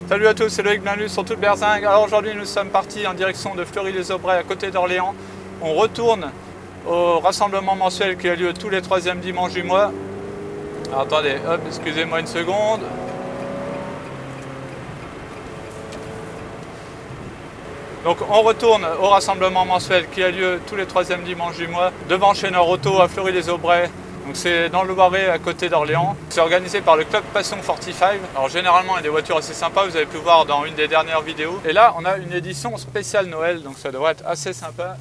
Salut à tous, c'est Loïc, bienvenue sur Toute Berzingue. Alors aujourd'hui nous sommes partis en direction de Fleury-les-Aubrais à côté d'Orléans. On retourne au rassemblement mensuel qui a lieu tous les 3e dimanches du mois. Alors attendez, hop, excusez-moi une seconde. Donc on retourne au rassemblement mensuel qui a lieu tous les 3e dimanches du mois devant chez Nord Auto à Fleury-les-Aubrais. Donc c'est dans le Loiret à côté d'Orléans. C'est organisé par le club Passion 45. Alors généralement il y a des voitures assez sympas, vous avez pu voir dans une des dernières vidéos. Et là on a une édition spéciale Noël, donc ça devrait être assez sympa.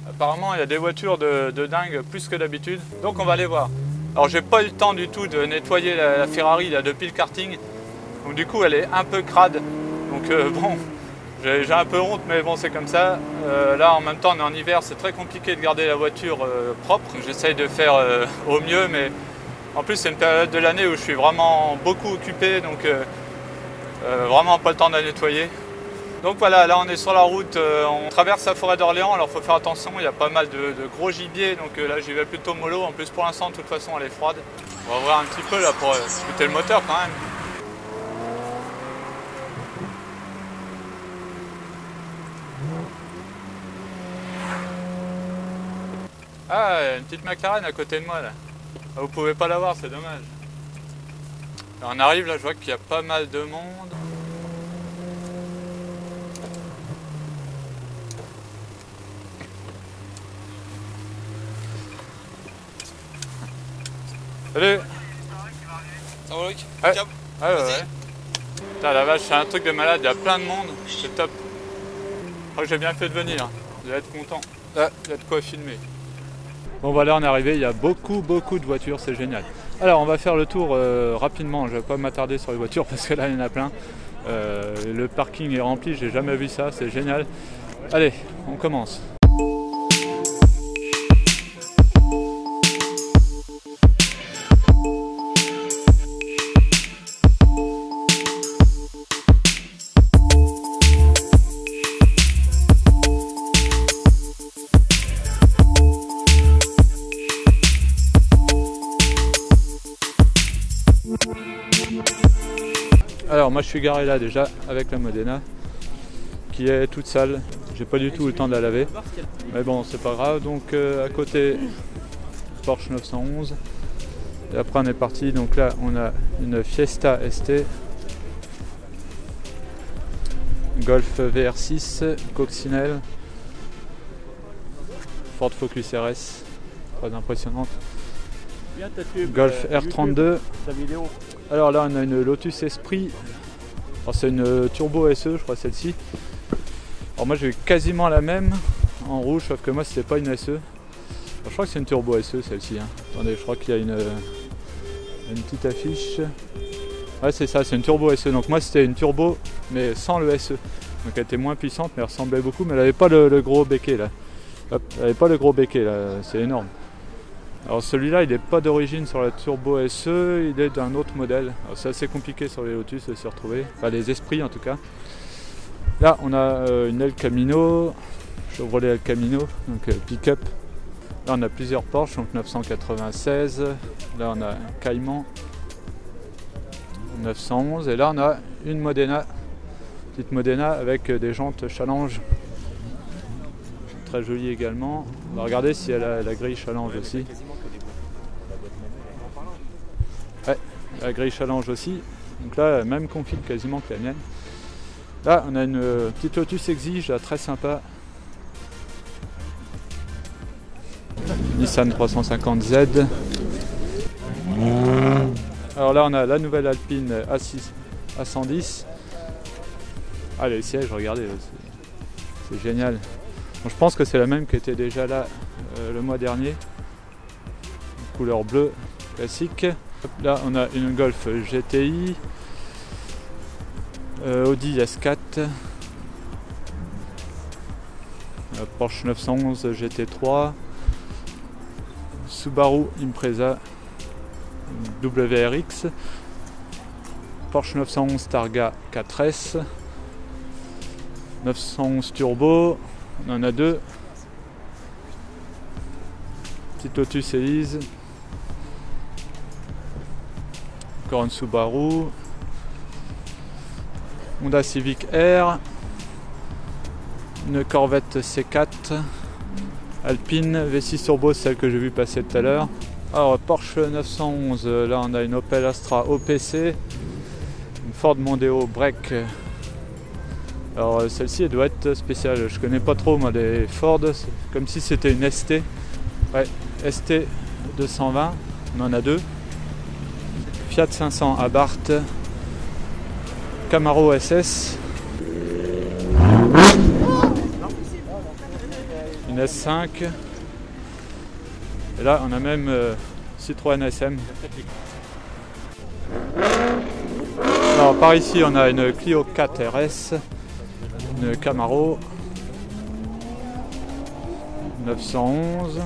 Apparemment il y a des voitures de dingue plus que d'habitude. Donc on va aller voir. Alors j'ai pas eu le temps du tout de nettoyer la Ferrari là, depuis le karting. Donc du coup elle est un peu crade. Donc bon... J'ai un peu honte, mais bon, c'est comme ça. Là, en même temps, on est en hiver, c'est très compliqué de garder la voiture propre. J'essaye de faire au mieux, mais en plus, c'est une période de l'année où je suis vraiment beaucoup occupé, donc vraiment pas le temps de la nettoyer. Donc voilà, là, on est sur la route, on traverse la forêt d'Orléans, alors il faut faire attention, il y a pas mal de gros gibier, donc là, j'y vais plutôt mollo. En plus, pour l'instant, de toute façon, elle est froide. On va voir un petit peu là pour écouter le moteur quand même. Ah, une petite McLaren à côté de moi là. Ah, vous pouvez pas la voir, c'est dommage. Alors, on arrive là, je vois qu'il y a pas mal de monde. Salut. Ça va Loïc? Ouais. Ouais. Putain la vache, c'est un truc de malade, il y a plein de monde, c'est top. Je crois que j'ai bien fait de venir, vous allez être content. Là, il y a de quoi filmer. Bon voilà, on est arrivé, il y a beaucoup de voitures, c'est génial. Alors on va faire le tour rapidement, je ne vais pas m'attarder sur les voitures parce que là il y en a plein. Le parking est rempli, j'ai jamais vu ça, c'est génial. Allez, on commence. Alors moi je suis garé là déjà avec la Modena qui est toute sale, j'ai pas du tout le temps de la laver, mais bon c'est pas grave. Donc à côté Porsche 911 et après on est parti, donc là on a une Fiesta ST, Golf VR6, Coccinelle, Ford Focus RS, très impressionnante, Golf R32. Alors là on a une Lotus Esprit, c'est une Turbo SE je crois celle-ci. Alors moi j'ai eu quasiment la même en rouge, sauf que moi c'était pas une SE. Alors, je crois que c'est une Turbo SE celle-ci, hein. Attendez, je crois qu'il y a une petite affiche. Ouais c'est ça, c'est une Turbo SE, donc moi c'était une Turbo mais sans le SE. Donc elle était moins puissante mais elle ressemblait beaucoup, mais elle n'avait pas le gros béquet là. Hop, elle n'avait pas le gros béquet là, c'est énorme. Alors celui-là il n'est pas d'origine sur la Turbo SE, il est d'un autre modèle. C'est assez compliqué sur les Lotus de s'y retrouver, enfin les esprits en tout cas. Là on a une El Camino, Chevrolet El Camino, donc pick-up. Là on a plusieurs Porsche, donc 996, là on a un Cayman 911 et là on a une Modena, petite Modena avec des jantes Challenge. Très jolie également. On va regarder si elle a la grille Challenge aussi. Ouais, la grille Challenge aussi. Donc là, même config quasiment que la mienne. Là, on a une petite Lotus Exige, là, très sympa. Nissan 350Z. Alors là, on a la nouvelle Alpine A110. Ah, les sièges, regardez, c'est génial. Bon, je pense que c'est la même qui était déjà là le mois dernier. Couleur bleue classique. Là on a une Golf GTI, Audi S4, Porsche 911 GT3, Subaru Impreza WRX, Porsche 911 Targa 4S, 911 Turbo, on en a deux, petite Lotus Elise, encore une Subaru, Honda Civic R, une Corvette C4, Alpine, V6 Turbo, celle que j'ai vu passer tout à l'heure. Alors Porsche 911, là on a une Opel Astra OPC, une Ford Mondeo Break. Alors celle-ci elle doit être spéciale, je connais pas trop moi les Ford, c'est comme si c'était une ST. Ouais, ST 220, on en a deux. Fiat 500 Abarth, Camaro SS, une S5, et là on a même Citroën SM. Alors par ici on a une Clio 4 RS, une Camaro 911,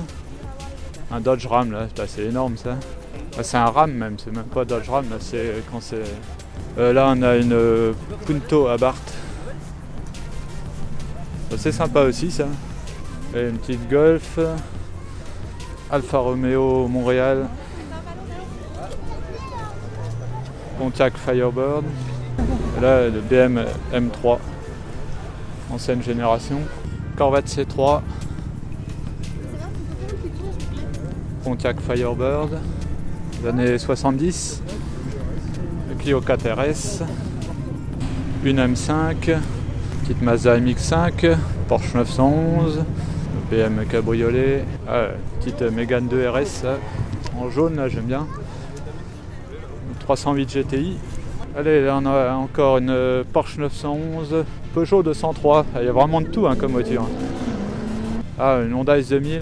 un Dodge Ram là, c'est énorme ça. C'est un Ram même, c'est même pas Dodge Ram là, c'est quand c'est. Là on a une Punto Abarth. C'est sympa aussi ça. Et une petite Golf. Alfa Romeo Montréal. Pontiac Firebird. Et là le BM M3. Ancienne génération. Corvette C3. Pontiac Firebird. Les années 70. Clio 4 RS, une M5, petite Mazda MX5, Porsche 911, BM cabriolet, petite Mégane 2 RS en jaune, là j'aime bien, 308 GTI. Allez, là on a encore une Porsche 911, Peugeot 203, il y a vraiment de tout hein, comme voiture. Ah, une Honda S2000,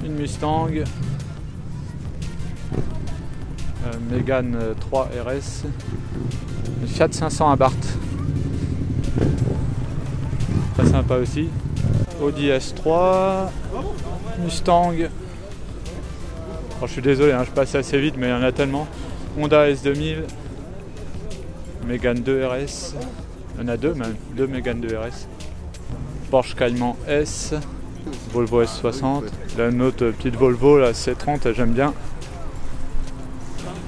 une Mustang, Mégane 3 RS, une Fiat 500 Abarth, très sympa aussi, Audi S3, Mustang, je suis désolé hein, je passe assez vite mais il y en a tellement, Honda S2000, Mégane 2 RS, il y en a deux même, deux Mégane 2 RS, Porsche Cayman S, Volvo S60, là une autre petite Volvo, la C30 j'aime bien.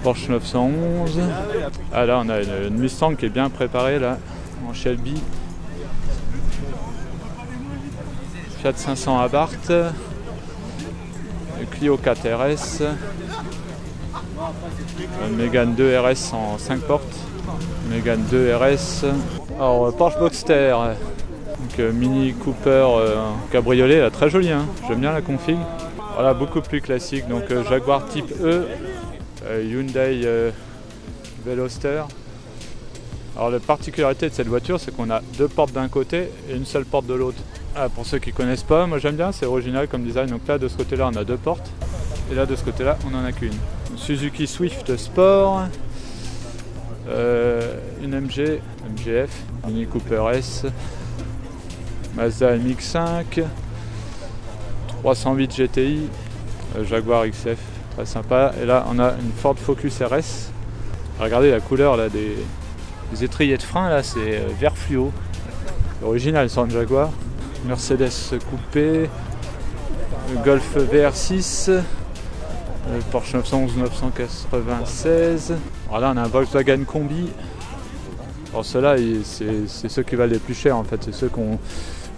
Porsche 911. Ah là on a une Mustang qui est bien préparée là, en Shelby. Fiat 500 Abarth. Clio 4 RS. Mégane 2 RS en 5 portes. Mégane 2 RS. Alors Porsche Boxster. Donc Mini Cooper cabriolet, là, très joli hein, j'aime bien la config. Voilà, beaucoup plus classique, donc Jaguar type E. Hyundai Veloster. Alors la particularité de cette voiture c'est qu'on a deux portes d'un côté et une seule porte de l'autre. Ah, pour ceux qui connaissent pas, moi j'aime bien, c'est original comme design. Donc là de ce côté là on a deux portes et là de ce côté là on en a qu'une. Suzuki Swift Sport, une MGF, Mini Cooper S, Mazda MX5, 308 GTI, Jaguar XF. Très sympa. Et là on a une Ford Focus RS. Regardez la couleur là des étriers de frein là, c'est vert fluo. C'est original sur un Jaguar. Mercedes coupé, Golf VR6, Porsche 911 996. Alors là on a un Volkswagen Combi. Alors ceux-là c'est ceux qui valent les plus chers en fait. C'est ceux qu'on,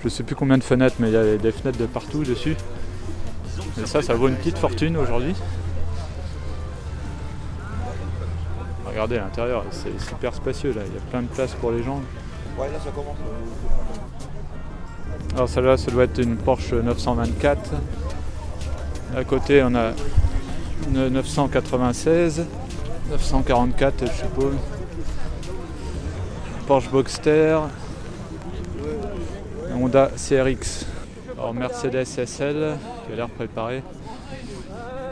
je sais plus combien de fenêtres, mais il y a des fenêtres de partout dessus. Et ça vaut une petite fortune aujourd'hui. Regardez à l'intérieur, c'est super spacieux là, il y a plein de place pour les gens. Ouais, là ça commence. Alors celle-là, ça doit être une Porsche 924. À côté, on a une 996, 944 je suppose. Porsche Boxster, Honda CRX. Alors Mercedes SL qui a l'air préparé.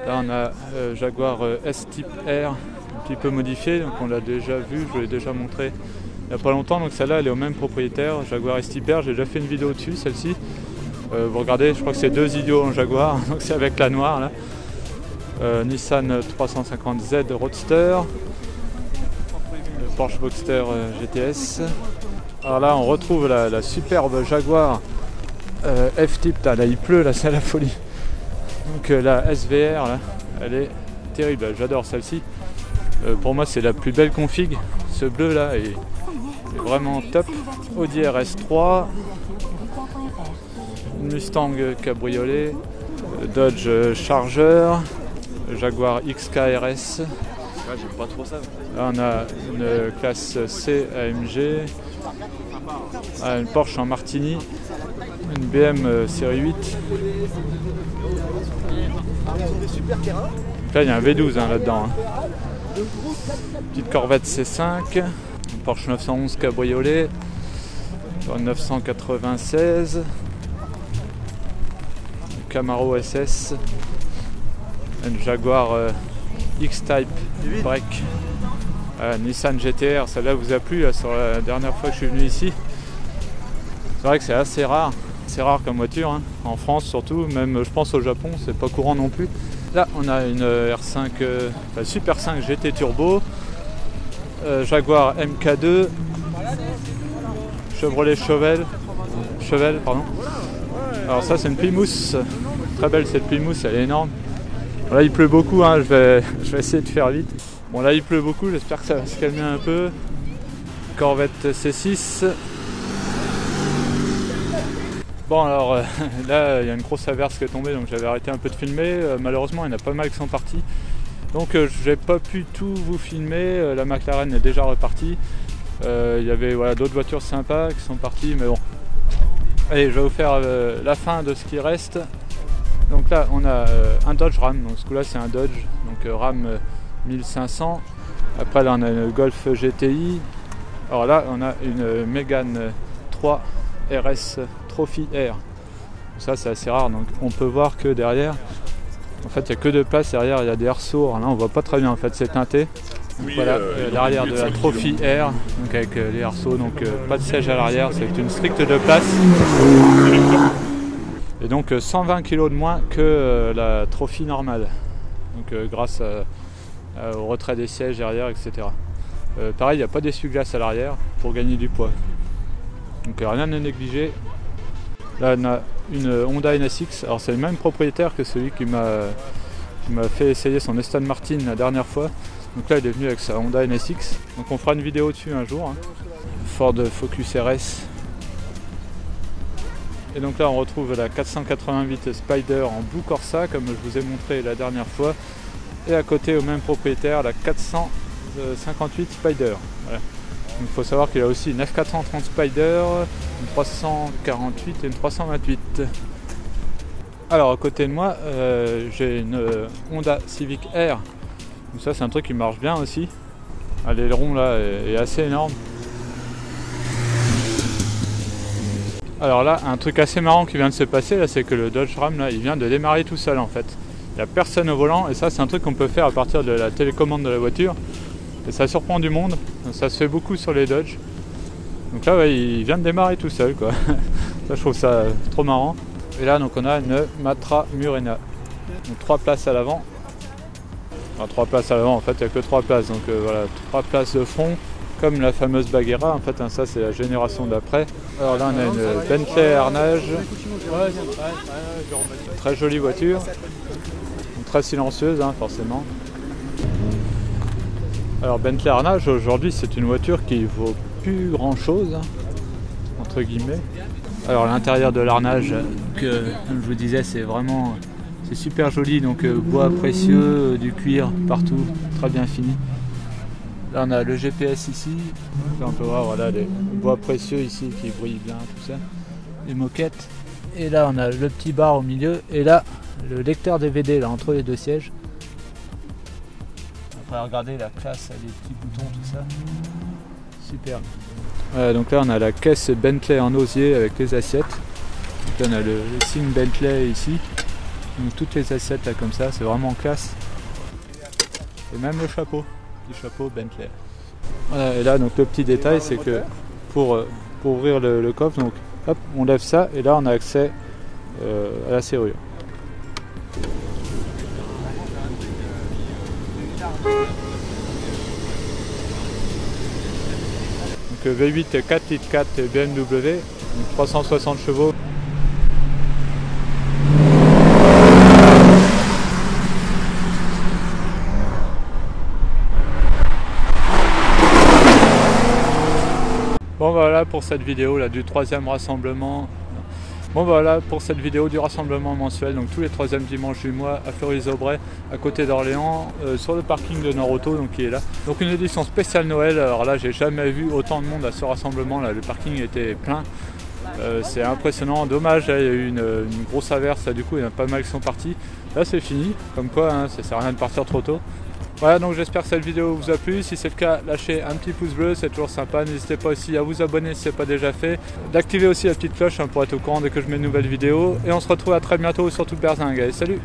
Là on a Jaguar S-Type R, un petit peu modifié, donc on l'a déjà vu, je vous l'ai déjà montré il n'y a pas longtemps. Donc celle-là elle est au même propriétaire, Jaguar S-Type R, j'ai déjà fait une vidéo dessus, celle-ci. Vous regardez, je crois que c'est deux idiots en Jaguar, donc c'est avec la noire là. Nissan 350Z Roadster, Porsche Boxster GTS. Alors là on retrouve la superbe Jaguar F-Type, là il pleut, là c'est la folie. Donc la SVR là, elle est terrible, j'adore celle-ci. Pour moi c'est la plus belle config, ce bleu là est vraiment top. Audi RS3, Mustang cabriolet, Dodge Charger, Jaguar XKRS. J'aime pas trop ça. Là on a une classe C AMG, une Porsche en Martini, une BM série 8. Donc là il y a un V12 là-dedans. Petite Corvette C5, une Porsche 911 cabriolet, une 996, une Camaro SS, une Jaguar X-Type Break, Nissan GTR. Celle-là vous a plu là, sur la dernière fois que je suis venu ici. C'est vrai que c'est assez rare. C'est rare comme voiture, hein. En France surtout, même je pense au Japon, c'est pas courant non plus. Là on a une R5, Super 5 GT Turbo, Jaguar MK2, Chevrolet Chevelle, pardon. Alors ça c'est une Plymouth, très belle cette Plymouth, elle est énorme. Bon, là il pleut beaucoup, hein. je vais essayer de faire vite. Bon là il pleut beaucoup, j'espère que ça va se calmer un peu. Corvette C6. Bon alors là il y a une grosse averse qui est tombée, donc j'avais arrêté un peu de filmer. Malheureusement il y en a pas mal qui sont partis. Donc j'ai pas pu tout vous filmer. La McLaren est déjà repartie. Il y avait d'autres voitures sympas qui sont parties, mais bon. Allez, je vais vous faire la fin de ce qui reste. Donc là on a un Dodge Ram, donc ce coup là c'est un Dodge, donc Ram 1500. Après là on a une Golf GTI. Alors là on a une Mégane 3 RS Trophy Air. Ça c'est assez rare, donc on peut voir que derrière, en fait il n'y a que deux places derrière, il y a des airsours. Là on voit pas très bien en fait, c'est teinté. Donc, voilà l'arrière de la Trophy Air, donc avec les airsours, donc pas de siège à l'arrière, c'est une stricte de place. Et donc 120 kg de moins que la Trophy normale. Donc grâce au retrait des sièges derrière, etc. Pareil, il n'y a pas d'essuie-glace à l'arrière pour gagner du poids. Donc rien à négliger. Là on a une Honda NSX, alors c'est le même propriétaire que celui qui m'a fait essayer son Aston Martin la dernière fois. Donc là il est venu avec sa Honda NSX, donc on fera une vidéo dessus un jour. Hein. Ford Focus RS. Et donc là on retrouve la 488 Spider en Blue Corsa comme je vous ai montré la dernière fois. Et à côté au même propriétaire la 458 Spider. Voilà. Il faut savoir qu'il a aussi une F430 Spider, une 348 et une 328. Alors à côté de moi, j'ai une Honda Civic R. Donc ça c'est un truc qui marche bien aussi. L'aileron là est assez énorme. Alors là, un truc assez marrant qui vient de se passer, là, c'est que le Dodge Ram là, il vient de démarrer tout seul en fait. Il n'y a personne au volant et ça c'est un truc qu'on peut faire à partir de la télécommande de la voiture. Et ça surprend du monde, ça se fait beaucoup sur les Dodge. Donc là ouais, il vient de démarrer tout seul quoi. Ça je trouve ça trop marrant. Et là donc on a une Matra Murena. Donc 3 places à l'avant. Enfin 3 places à l'avant en fait il n'y a que 3 places. Donc voilà, 3 places de front comme la fameuse Baguera en fait, hein, ça c'est la génération d'après. Alors là on a une Bentley Harnage. Très jolie voiture. Très silencieuse hein, forcément. Alors Bentley Harnage aujourd'hui c'est une voiture qui vaut plus grand chose hein, entre guillemets. Alors l'intérieur de l'harnage, comme je vous disais, c'est super joli, donc bois précieux, du cuir partout, très bien fini. Là on a le GPS ici, là on peut voir voilà, les bois précieux ici qui brillent bien, tout ça, les moquettes. Et là on a le petit bar au milieu et là le lecteur DVD là entre les deux sièges. Après regardez la classe, les petits boutons, tout ça. Super. Voilà, donc là on a la caisse Bentley en osier avec les assiettes. Donc là on a le signe Bentley ici. Donc toutes les assiettes là comme ça, c'est vraiment classe. Et même le chapeau, petit chapeau Bentley. Voilà, et là donc le petit détail c'est que pour ouvrir le coffre, donc hop, on lève ça et là on a accès à la serrure. Donc V8 4 litres 4 BMW, 360 chevaux. Bon voilà pour cette vidéo là du troisième rassemblement. Bon voilà pour cette vidéo du rassemblement mensuel, donc tous les troisièmes dimanches du mois à Fleury-les-Aubrais, à côté d'Orléans, sur le parking de Nord-Auto, donc qui est là. Donc une édition spéciale Noël. Alors là j'ai jamais vu autant de monde à ce rassemblement là, le parking était plein. C'est impressionnant, dommage, il y a eu une grosse averse, là, du coup il y en a pas mal qui sont partis. Là c'est fini, comme quoi hein, ça sert à rien de partir trop tôt. Voilà, donc j'espère que cette vidéo vous a plu. Si c'est le cas, lâchez un petit pouce bleu, c'est toujours sympa. N'hésitez pas aussi à vous abonner si ce n'est pas déjà fait. D'activer aussi la petite cloche hein, pour être au courant dès que je mets une nouvelle vidéo. Et on se retrouve à très bientôt sur Toute Berzingue. Allez, salut!